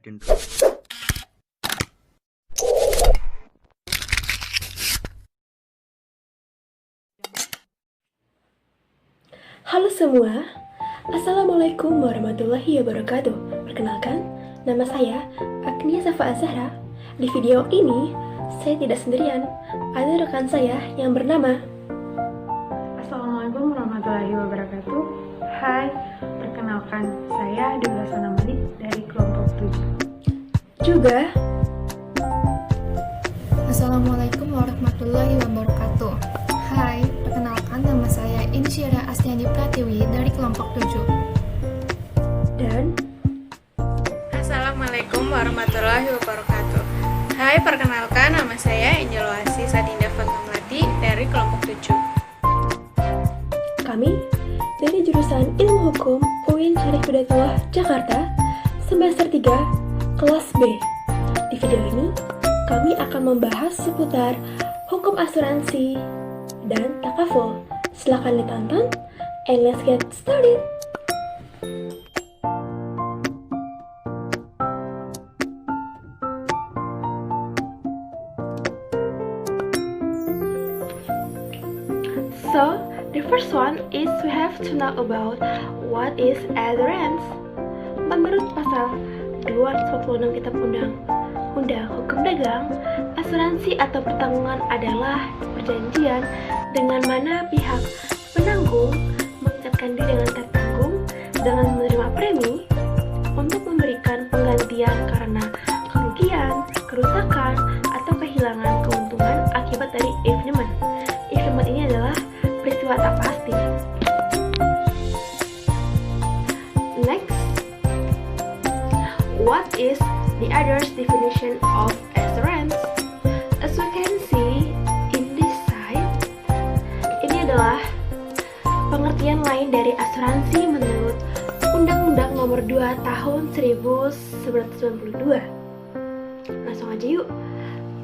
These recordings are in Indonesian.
intro. Halo semua, Assalamualaikum warahmatullahi wabarakatuh. Perkenalkan, nama saya Agnia Safa Azhara. Di video ini, saya tidak sendirian, ada rekan saya yang bernama Assalamualaikum warahmatullahi wabarakatuh. Hai, perkenalkan saya Dewi Lasana Malik dari kelompok 7. juga Assalamualaikum warahmatullahi wabarakatuh. Hai, perkenalkan nama saya Insyira Astiani Pratiwi dari kelompok 7. dan Assalamualaikum warahmatullahi wabarakatuh. Hai, perkenalkan nama saya Angel Wasi Sadinda Fatmawati dari kelompok 7. kami dari jurusan Ilmu Hukum UIN Syarif Hidayatullah Jakarta, semester 3, kelas B. Di video ini, kami akan membahas seputar hukum asuransi dan takaful. Silakan ditonton, and let's get started. So, the first one is we have to know about what is assurance. Menurut pasal 246 Kitab Undang Hukum Dagang, asuransi atau pertanggungan adalah perjanjian dengan mana pihak penanggung mengikatkan diri dengan tertanggung dengan menerima premi untuk memberikan penggantian karena kerugian, kerusakan, atau kehilangan keuntungan akibat dari evenement. Evenement ini adalah peristiwa tak pasti. Next, what is the other's definition of assurance? As we can see in this side, ini adalah pengertian lain dari asuransi menurut Undang-Undang Nomor 2 Tahun 1992. Langsung aja yuk,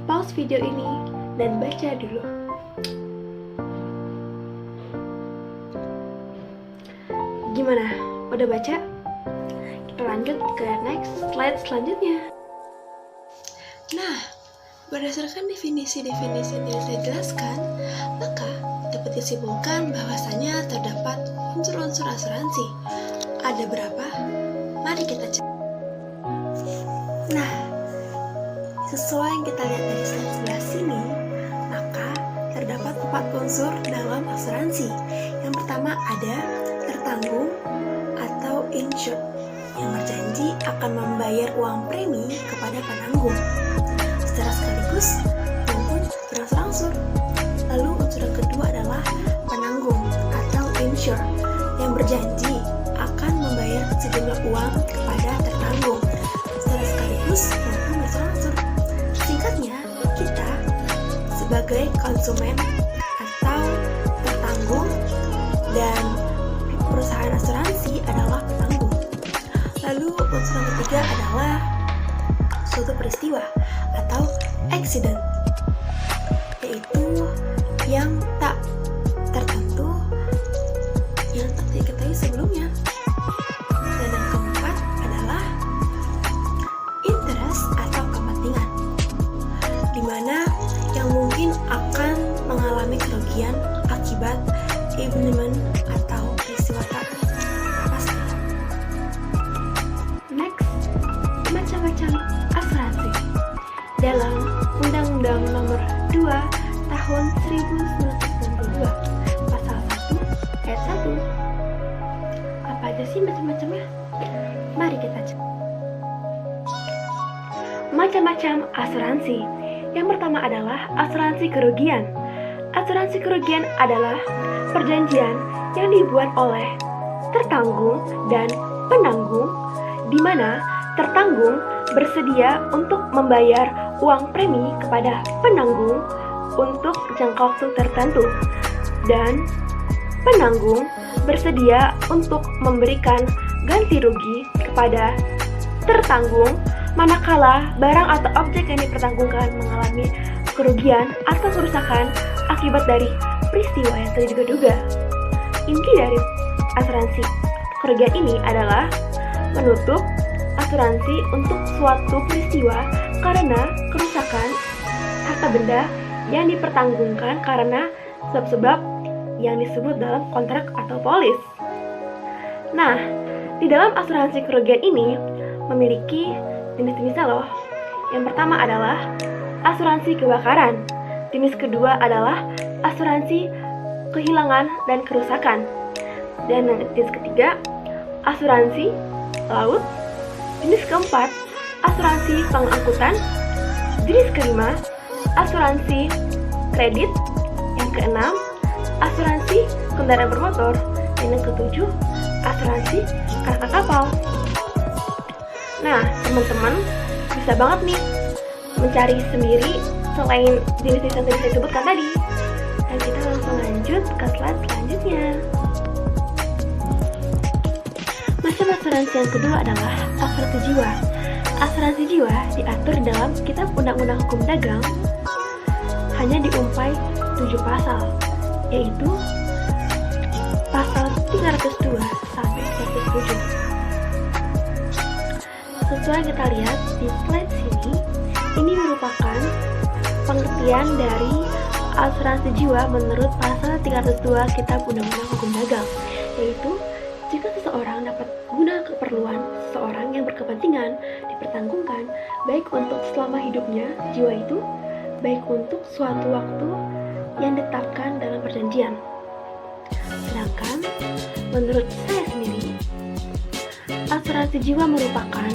pause video ini dan baca dulu. Gimana? Udah baca? Kita lanjut ke next slide selanjutnya. Nah, berdasarkan definisi-definisi yang saya jelaskan, maka dapat disimpulkan bahwasanya terdapat unsur-unsur asuransi. Ada berapa? Mari kita cek. Nah, sesuai yang kita lihat dari slide sebelah sini, maka terdapat 4 unsur dalam asuransi. Yang pertama ada tertanggung atau insured, yang berjanji akan membayar uang premi kepada penanggung secara sekaligus maupun berangsur-angsur. Lalu unsur yang kedua adalah penanggung atau insured, yang berjanji akan membayar sejumlah uang kepada tertanggung secara sekaligus maupun berangsur-angsur. Singkatnya, kita sebagai konsumen atau tertanggung dan perusahaan asuransi adalah penanggung. Lalu unsur yang ketiga adalah suatu peristiwa atau accident, yaitu yang tak tertentu, yang tak diketahui sebelumnya. Dan yang keempat adalah interest atau kepentingan, di mana yang mungkin akan mengalami kerugian akibat evenement atau peristiwa tak pasti. Next, macam-macam asuransi. Dalam Undang-Undang Nomor 2 Tahun 1992, Pasal 1 Ayat 1. Apa aja sih macam-macamnya? Mari kita cek. Macam-macam asuransi. Yang pertama adalah asuransi kerugian. Asuransi kerugian adalah perjanjian yang dibuat oleh tertanggung dan penanggung, di mana tertanggung bersedia untuk membayar uang premi kepada penanggung untuk jangka waktu tertentu, dan penanggung bersedia untuk memberikan ganti rugi kepada tertanggung manakala barang atau objek yang dipertanggungkan mengalami kerugian atau kerusakan akibat dari peristiwa yang tidak diduga. Inti dari asuransi kerugian ini adalah menutup asuransi untuk suatu peristiwa karena kerusakan harta benda yang dipertanggungkan karena sebab-sebab yang disebut dalam kontrak atau polis. Nah, di dalam asuransi kerugian ini memiliki jenis-jenisnya loh. Yang pertama adalah asuransi kebakaran. Jenis kedua adalah asuransi kehilangan dan kerusakan. Dan jenis ketiga, asuransi laut. Jenis keempat, asuransi pengangkutan. Jenis kelima, asuransi kredit. Yang keenam, asuransi kendaraan bermotor. Dan yang ketujuh, asuransi kereta kapal. Nah, teman-teman bisa banget nih mencari sendiri selain jenis-jenis yang tadi saya sebutkan tadi. Dan kita langsung lanjut ke slide selanjutnya. Macam asuransi yang kedua adalah asuransi jiwa. Asuransi jiwa diatur dalam Kitab Undang-Undang Hukum Dagang hanya diumpai 7 pasal, yaitu pasal 302 sampai 307. Sesuai kita lihat di slide sini, ini merupakan pengertian dari asuransi jiwa menurut pasal 302 Kitab Undang-Undang Hukum Dagang, yaitu jika seseorang dapat guna keperluan seseorang yang berkepentingan dipertanggungkan baik untuk selama hidupnya jiwa itu, baik untuk suatu waktu yang ditetapkan dalam perjanjian. Sedangkan menurut saya sendiri, asuransi jiwa merupakan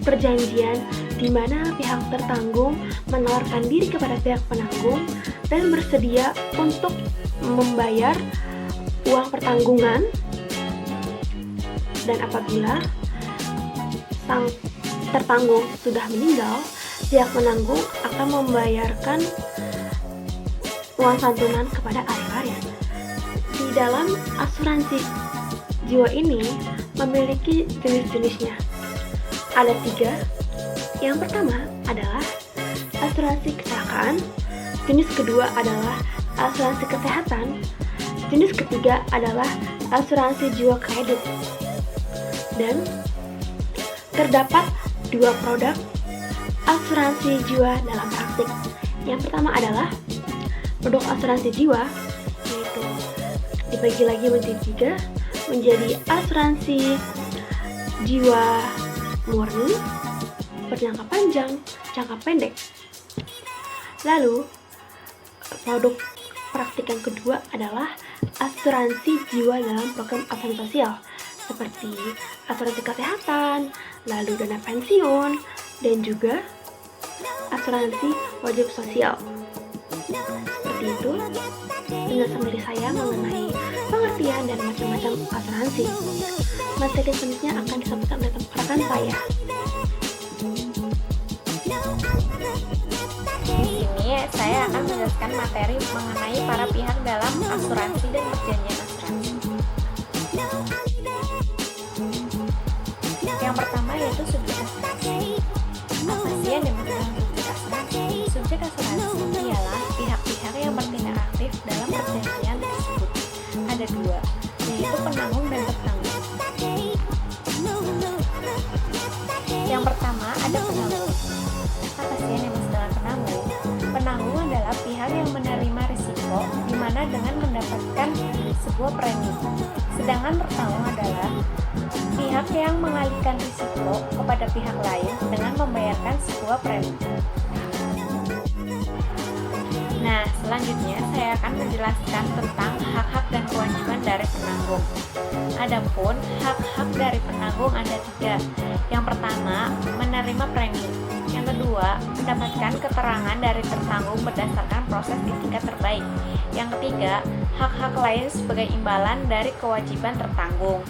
perjanjian di mana pihak tertanggung menawarkan diri kepada pihak penanggung dan bersedia untuk membayar uang pertanggungan, dan apabila sang tertanggung sudah meninggal, pihak penanggung akan membayarkan uang santunan kepada ahli waris. Di dalam asuransi jiwa ini memiliki jenis-jenisnya. Ada 3. Yang pertama adalah asuransi kecelakaan. Jenis kedua adalah asuransi kesehatan. Jenis ketiga adalah asuransi jiwa kredit. Dan terdapat 2 produk asuransi jiwa dalam praktik. Yang pertama adalah produk asuransi jiwa, yaitu dibagi lagi menjadi 3, menjadi asuransi jiwa murni, berjangka panjang, jangka pendek. Lalu produk praktik yang kedua adalah asuransi jiwa dalam program asuransi sosial, seperti asuransi kesehatan, lalu dana pensiun, dan juga asuransi wajib sosial. Seperti itu penjelasan dari saya mengenai pengertian dan macam-macam asuransi. Materi selanjutnya akan disampaikan oleh rekan saya. Di sini saya akan menjelaskan materi mengenai para pihak dalam asuransi dan perjanjian asuransi. Yang pertama yaitu subjek asuransi. Apa sih yang dimaksud dengan subjek asuransi? Subjek asuransi ialah pihak-pihak yang bertindak aktif dalam perjanjian tersebut. Ada 2, yaitu penanggung dan tertanggung. Yang pertama ada penanggung. Apa sih yang dimaksud dengan penanggung? Penanggung adalah pihak yang menerima risiko, di mana dengan mendapatkan sebuah premi. Sedangkan tertanggung adalah pihak yang mengalihkan risiko kepada pihak lain dengan membayarkan sebuah premi. Nah, selanjutnya saya akan menjelaskan tentang hak-hak dan kewajiban dari penanggung. Adapun hak-hak dari penanggung ada 3. Yang pertama, menerima premi. Yang kedua, mendapatkan keterangan dari tertanggung berdasarkan proses di tingkat terbaik. Yang ketiga, hak-hak lain sebagai imbalan dari kewajiban tertanggung.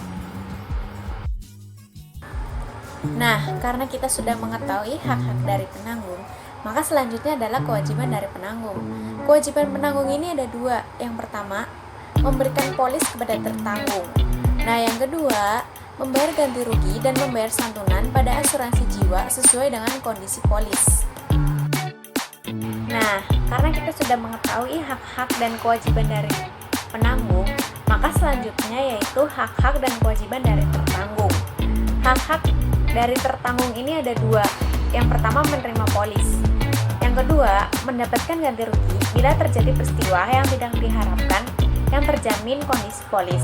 Nah, karena kita sudah mengetahui hak-hak dari penanggung, maka selanjutnya adalah kewajiban dari penanggung. Kewajiban penanggung ini ada 2. Yang pertama, memberikan polis kepada tertanggung. Nah, yang kedua, membayar ganti rugi dan membayar santunan pada asuransi jiwa sesuai dengan kondisi polis. Nah, karena kita sudah mengetahui hak-hak dan kewajiban dari penanggung, maka selanjutnya yaitu hak-hak dan kewajiban dari tertanggung. Hak-hak dari tertanggung ini ada dua. Yang pertama, menerima polis. Yang kedua, mendapatkan ganti rugi bila terjadi peristiwa yang tidak diharapkan yang terjamin kondisi polis.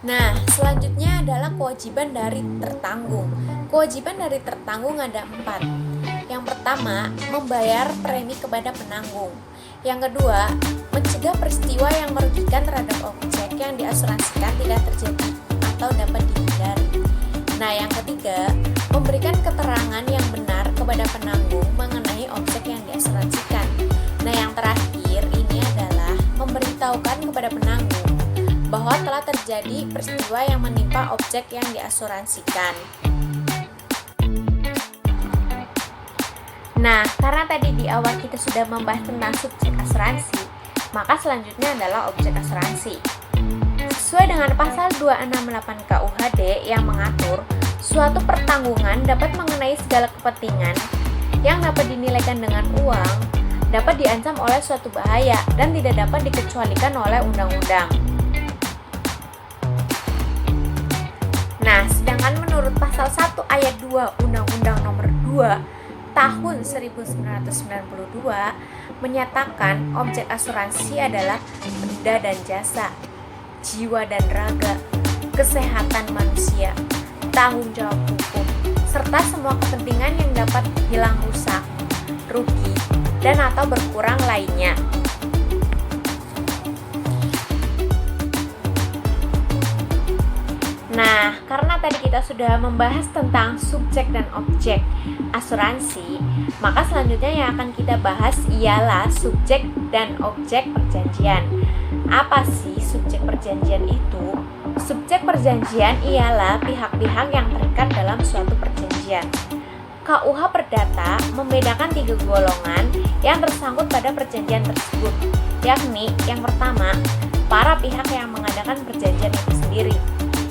Nah, selanjutnya adalah kewajiban dari tertanggung. Kewajiban dari tertanggung ada 4. Yang pertama, membayar premi kepada penanggung. Yang kedua, mencegah peristiwa yang merugikan terhadap objek yang diasuransikan tidak terjadi atau dapat dihindari. Nah, yang ketiga, memberikan keterangan yang benar kepada penanggung mengenai objek yang diasuransikan. Nah, yang terakhir ini adalah memberitahukan kepada penanggung bahwa telah terjadi peristiwa yang menimpa objek yang diasuransikan. Nah, karena tadi di awal kita sudah membahas tentang subjek asuransi, maka selanjutnya adalah objek asuransi. Sesuai dengan pasal 268 KUHD yang mengatur, suatu pertanggungan dapat mengenai segala kepentingan yang dapat dinilaikan dengan uang, dapat diancam oleh suatu bahaya, dan tidak dapat dikecualikan oleh undang-undang. Nah, sedangkan menurut pasal 1 ayat 2 Undang-Undang Nomor 2 Tahun 1992 menyatakan objek asuransi adalah benda dan jasa, jiwa dan raga, kesehatan manusia, tanggung jawab hukum, serta semua kepentingan yang dapat hilang rusak, rugi, dan atau berkurang lainnya. Nah, karena tadi kita sudah membahas tentang subjek dan objek asuransi, maka selanjutnya yang akan kita bahas ialah subjek dan objek perjanjian. Apa sih subjek perjanjian itu? Subjek perjanjian ialah pihak-pihak yang terikat dalam suatu perjanjian. KUH Perdata membedakan 3 golongan yang tersangkut pada perjanjian tersebut, yakni yang pertama, para pihak yang mengadakan perjanjian itu sendiri.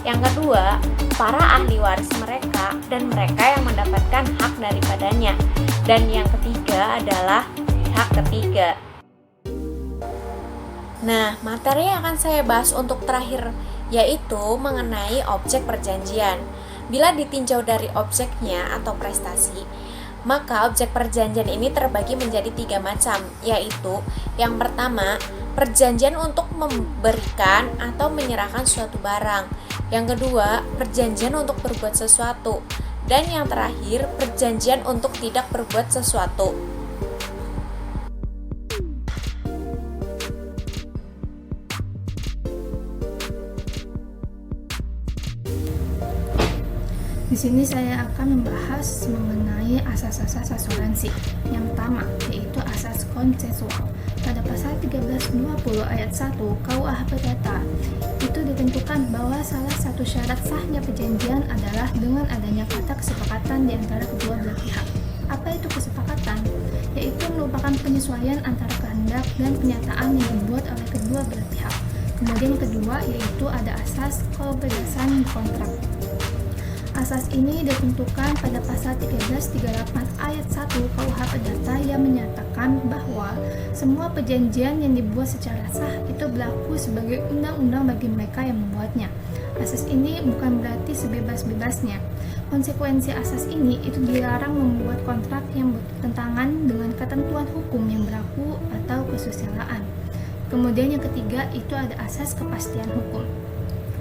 Yang kedua, para ahli waris mereka dan mereka yang mendapatkan hak daripadanya. Dan yang ketiga adalah pihak ketiga. Nah, materi yang akan saya bahas untuk terakhir yaitu mengenai objek perjanjian. Bila ditinjau dari objeknya atau prestasi, maka objek perjanjian ini terbagi menjadi 3 macam, yaitu yang pertama, perjanjian untuk memberikan atau menyerahkan suatu barang. Yang kedua, perjanjian untuk berbuat sesuatu. Dan yang terakhir, perjanjian untuk tidak berbuat sesuatu. Di sini saya akan membahas mengenai asas-asas asuransi. Yang pertama, yaitu asas konsensual. Pada pasal 1320 ayat 1 KUH Perdata, itu ditentukan bahwa salah satu syarat sahnya perjanjian adalah dengan adanya kata kesepakatan di antara kedua belah pihak. Apa itu kesepakatan? Yaitu merupakan penyesuaian antara kehendak dan pernyataan yang dibuat oleh kedua belah pihak. Kemudian kedua, yaitu ada asas kebebasan kontrak. Asas ini ditentukan pada pasal 1338 ayat 1 KUH Perdata yang menyatakan bahwa semua perjanjian yang dibuat secara sah itu berlaku sebagai undang-undang bagi mereka yang membuatnya. Asas ini bukan berarti sebebas-bebasnya. Konsekuensi asas ini itu dilarang membuat kontrak yang bertentangan dengan ketentuan hukum yang berlaku atau kesusilaan. Kemudian yang ketiga itu ada asas kepastian hukum.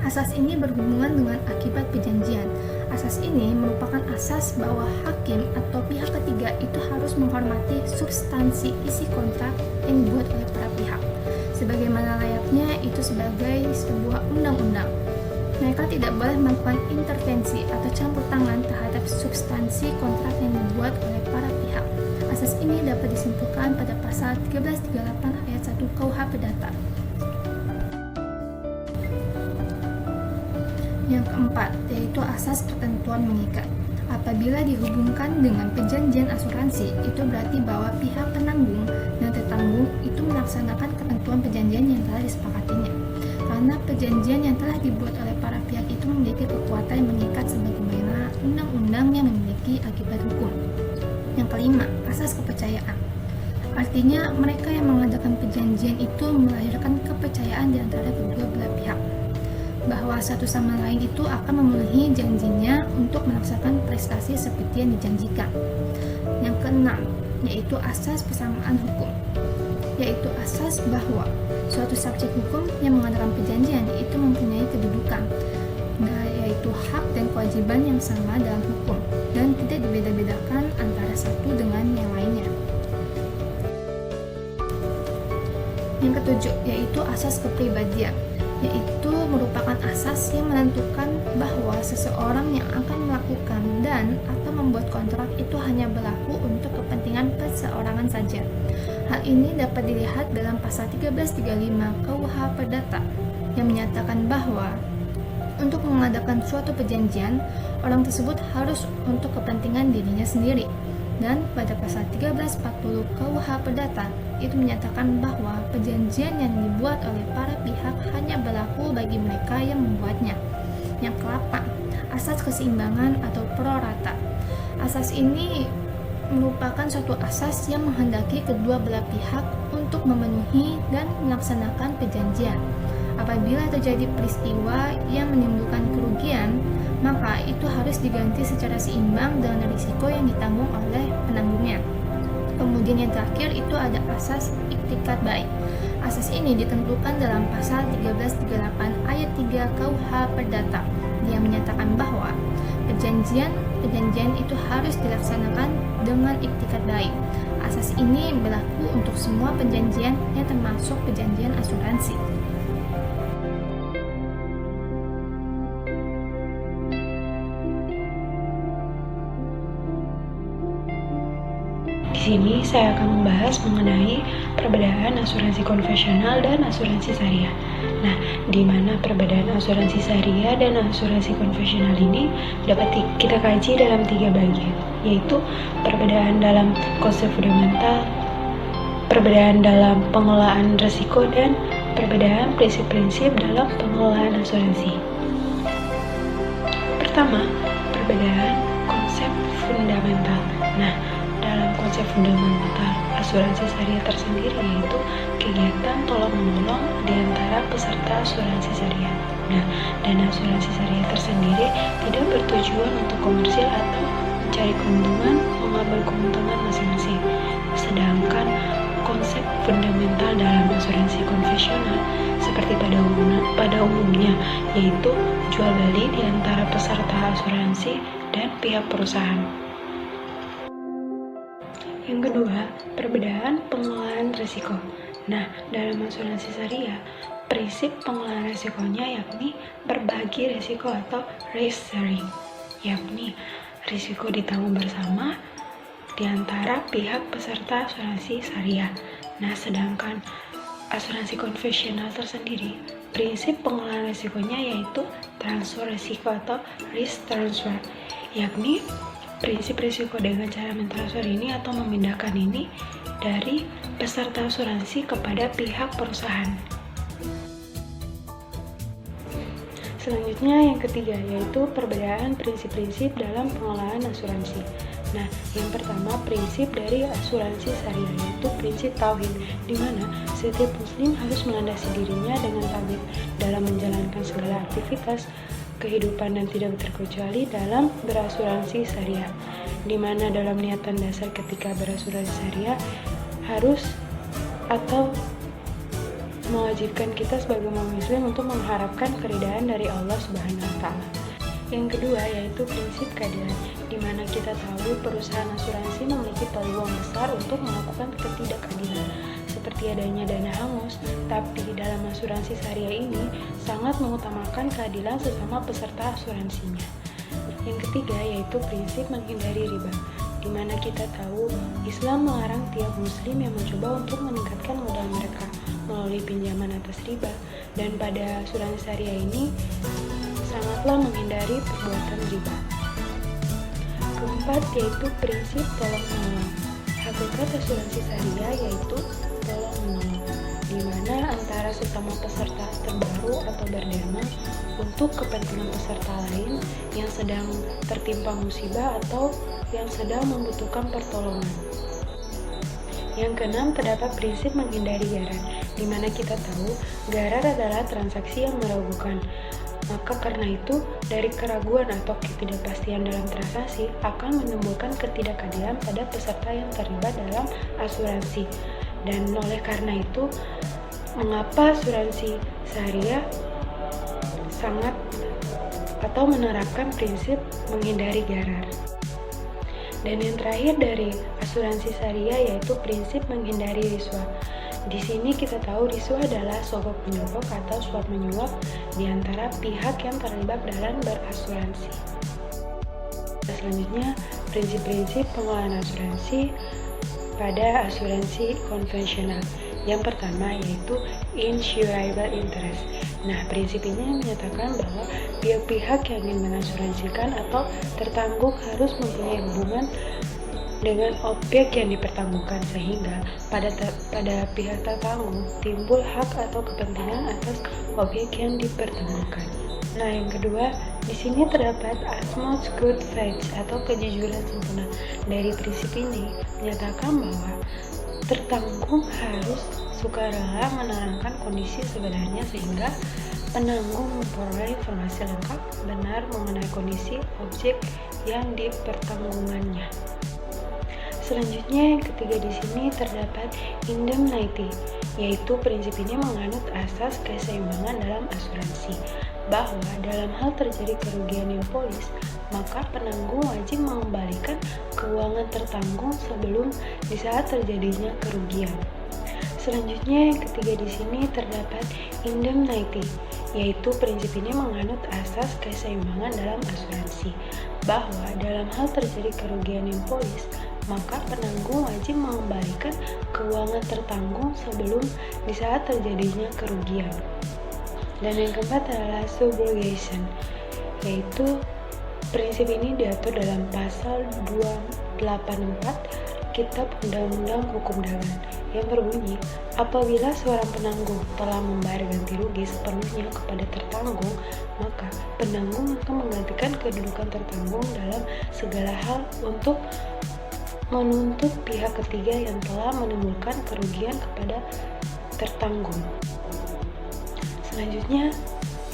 Asas ini berhubungan dengan akibat perjanjian. Asas ini merupakan asas bahwa hakim atau pihak ketiga itu harus menghormati substansi isi kontrak yang dibuat oleh para pihak, sebagaimana layaknya itu sebagai sebuah undang-undang. Mereka tidak boleh melakukan intervensi atau campur tangan terhadap substansi kontrak yang dibuat oleh para pihak. Asas ini dapat disimpulkan pada pasal 1338 ayat 1 KUH Perdata. Yang keempat, yaitu asas ketentuan mengikat. Apabila dihubungkan dengan perjanjian asuransi, itu berarti bahwa pihak penanggung dan tertanggung itu melaksanakan ketentuan perjanjian yang telah disepakatinya. Karena perjanjian yang telah dibuat oleh para pihak itu memiliki kekuatan yang mengikat sebagaimana undang-undang yang memiliki akibat hukum. Yang kelima, asas kepercayaan. Artinya, mereka yang mengadakan perjanjian itu melahirkan kepercayaan di antara kedua belah pihak. bahwa satu sama lain itu akan memenuhi janjinya untuk melaksanakan prestasi seperti yang dijanjikan. Yang keenam, yaitu asas persamaan hukum, yaitu asas bahwa suatu subjek hukum yang mengadakan perjanjian itu mempunyai kedudukan, yaitu hak dan kewajiban yang sama dalam hukum dan tidak dibeda-bedakan antara satu dengan yang lainnya. Yang ketujuh, yaitu asas kepribadian, yaitu merupakan asas yang menentukan bahwa seseorang yang akan melakukan dan atau membuat kontrak itu hanya berlaku untuk kepentingan perseorangan saja. Hal ini dapat dilihat dalam pasal 1335 KUH Perdata yang menyatakan bahwa untuk mengadakan suatu perjanjian, orang tersebut harus untuk kepentingan dirinya sendiri. Dan pada pasal 1340 KUH Perdata itu menyatakan bahwa perjanjian yang dibuat oleh para pihak hanya berlaku bagi mereka yang membuatnya. Yang ke-8, asas keseimbangan atau prorata. Asas ini merupakan suatu asas yang menghendaki kedua belah pihak untuk memenuhi dan melaksanakan perjanjian. Apabila terjadi peristiwa yang menimbulkan kerugian, maka itu harus diganti secara seimbang dengan risiko yang ditanggung oleh penanggungnya. Kemudian yang terakhir itu ada asas iktikat baik. Asas ini ditentukan dalam pasal 1338 ayat 3 KUH Perdata. Dia menyatakan bahwa perjanjian itu harus dilaksanakan dengan iktikat baik. Asas ini berlaku untuk semua perjanjian yang termasuk perjanjian asuransi. Di sini saya akan membahas mengenai perbedaan asuransi konvensional dan asuransi syariah. Nah, di mana perbedaan asuransi syariah dan asuransi konvensional ini dapat kita kaji dalam 3 bagian, yaitu perbedaan dalam konsep fundamental, perbedaan dalam pengelolaan risiko, dan perbedaan prinsip-prinsip dalam pengelolaan asuransi. Pertama, perbedaan konsep fundamental. Nah, dalam konsep fundamental asuransi syariah tersendiri yaitu kegiatan tolong-menolong di antara peserta asuransi syariah. Nah, dana asuransi syariah tersendiri tidak bertujuan untuk komersil atau mencari keuntungan, mengambil keuntungan masing-masing. Sedangkan konsep fundamental dalam asuransi konvensional seperti pada umumnya yaitu jual beli di antara peserta asuransi dan pihak perusahaan. Yang kedua, perbedaan pengelolaan risiko. Nah, dalam asuransi syariah, prinsip pengelolaan risikonya yakni berbagi risiko atau risk sharing, yakni risiko ditanggung bersama di antara pihak peserta asuransi syariah. Nah, sedangkan asuransi konvensional tersendiri, prinsip pengelolaan risikonya yaitu transfer risiko atau risk transfer, yakni prinsip risiko dengan cara mentransfer ini atau memindahkan ini dari peserta asuransi kepada pihak perusahaan. Selanjutnya yang ketiga yaitu perbedaan prinsip-prinsip dalam pengelolaan asuransi. Nah, yang pertama prinsip dari asuransi syariah yaitu prinsip tauhid, di mana setiap muslim harus melandasi dirinya dengan tauhid dalam menjalankan segala aktivitas kehidupan dan tidak terkecuali dalam berasuransi syariah, di mana dalam niatan dasar ketika berasuransi syariah harus atau mewajibkan kita sebagai umat muslim untuk mengharapkan keridhaan dari Allah Subhanahu wa Ta'ala. Yang kedua yaitu prinsip keadilan, di mana kita tahu perusahaan asuransi memiliki peluang besar untuk melakukan ketidakadilan seperti adanya dana hangus, tapi dalam asuransi syariah ini sangat mengutamakan keadilan sesama peserta asuransinya. Yang ketiga yaitu prinsip menghindari riba, di mana kita tahu Islam melarang tiap muslim yang mencoba untuk meningkatkan modal mereka melalui pinjaman atas riba, dan pada asuransi syariah ini sangatlah menghindari perbuatan riba. Keempat yaitu prinsip tolong-menolong. Hakikat asuransi syariah yaitu tolong-menolong, di mana antara sesama peserta terbaru atau berderma untuk kepentingan peserta lain yang sedang tertimpa musibah atau yang sedang membutuhkan pertolongan. Yang keenam, terdapat prinsip menghindari gharar, di mana kita tahu gharar adalah transaksi yang meragukan. Maka karena itu, dari keraguan atau ketidakpastian dalam transaksi akan menimbulkan ketidakadilan pada peserta yang terlibat dalam asuransi. Dan oleh karena itu, mengapa asuransi syariah sangat atau menerapkan prinsip menghindari gharar. Dan yang terakhir dari asuransi syariah yaitu prinsip menghindari riswa. Di sini kita tahu riswa adalah sogok menyogok atau suap menyuap di antara pihak yang terlibat dalam berasuransi. Selanjutnya, prinsip-prinsip pengelolaan asuransi pada asuransi konvensional. Yang pertama yaitu insurable interest. Nah, prinsip ini menyatakan bahwa pihak-pihak yang ingin mengasuransikan atau tertanggung harus mempunyai hubungan dengan objek yang dipertanggungkan, sehingga pada pihak tertanggung timbul hak atau kepentingan atas objek yang dipertanggungkan. Nah, yang kedua, di sini terdapat utmost good faith atau kejujuran sempurna. Dari prinsip ini menyatakan bahwa tertanggung harus sukarela menerangkan kondisi sebenarnya sehingga penanggung memperoleh informasi lengkap benar mengenai kondisi objek yang dipertanggungannya. Selanjutnya yang ketiga di sini terdapat indemnity, yaitu prinsip ini menganut asas keseimbangan dalam asuransi, bahwa dalam hal terjadi kerugian yang polis, maka penanggung wajib mengembalikan keuangan tertanggung sebelum di saat terjadinya kerugian. Selanjutnya yang ketiga di sini terdapat indemnity, yaitu prinsip ini menganut asas keseimbangan dalam asuransi, bahwa dalam hal terjadi kerugian yang polis, maka penanggung wajib mengembalikan keuangan tertanggung sebelum di saat terjadinya kerugian. Dan yang keempat adalah subrogation, yaitu prinsip ini diatur dalam pasal 284 Kitab Undang-Undang Hukum Dagang yang berbunyi, apabila seorang penanggung telah membayar ganti rugi sepenuhnya kepada tertanggung, maka penanggung akan menggantikan kedudukan tertanggung dalam segala hal untuk menuntut pihak ketiga yang telah menimbulkan kerugian kepada tertanggung. Selanjutnya,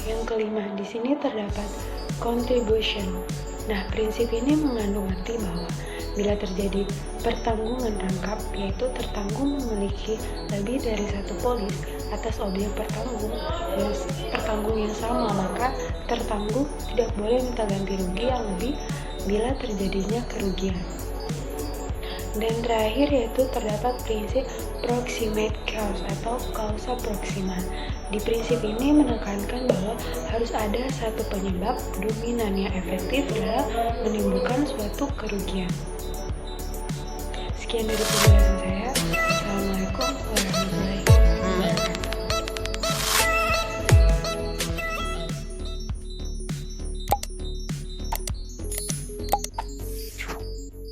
yang kelima di sini terdapat contribution. Nah, prinsip ini mengandung arti bahwa bila terjadi pertanggungan rangkap, yaitu tertanggung memiliki lebih dari satu polis atas objek pertanggung yang sama, maka tertanggung tidak boleh minta ganti rugi yang lebih bila terjadinya kerugian. Dan terakhir yaitu terdapat prinsip proximate cause atau causa proxima. Di prinsip ini menekankan bahwa harus ada satu penyebab dominan yang efektif dalam menimbulkan suatu kerugian. Sekian dari penjelasan saya. Assalamualaikum warahmatullahi wabarakatuh.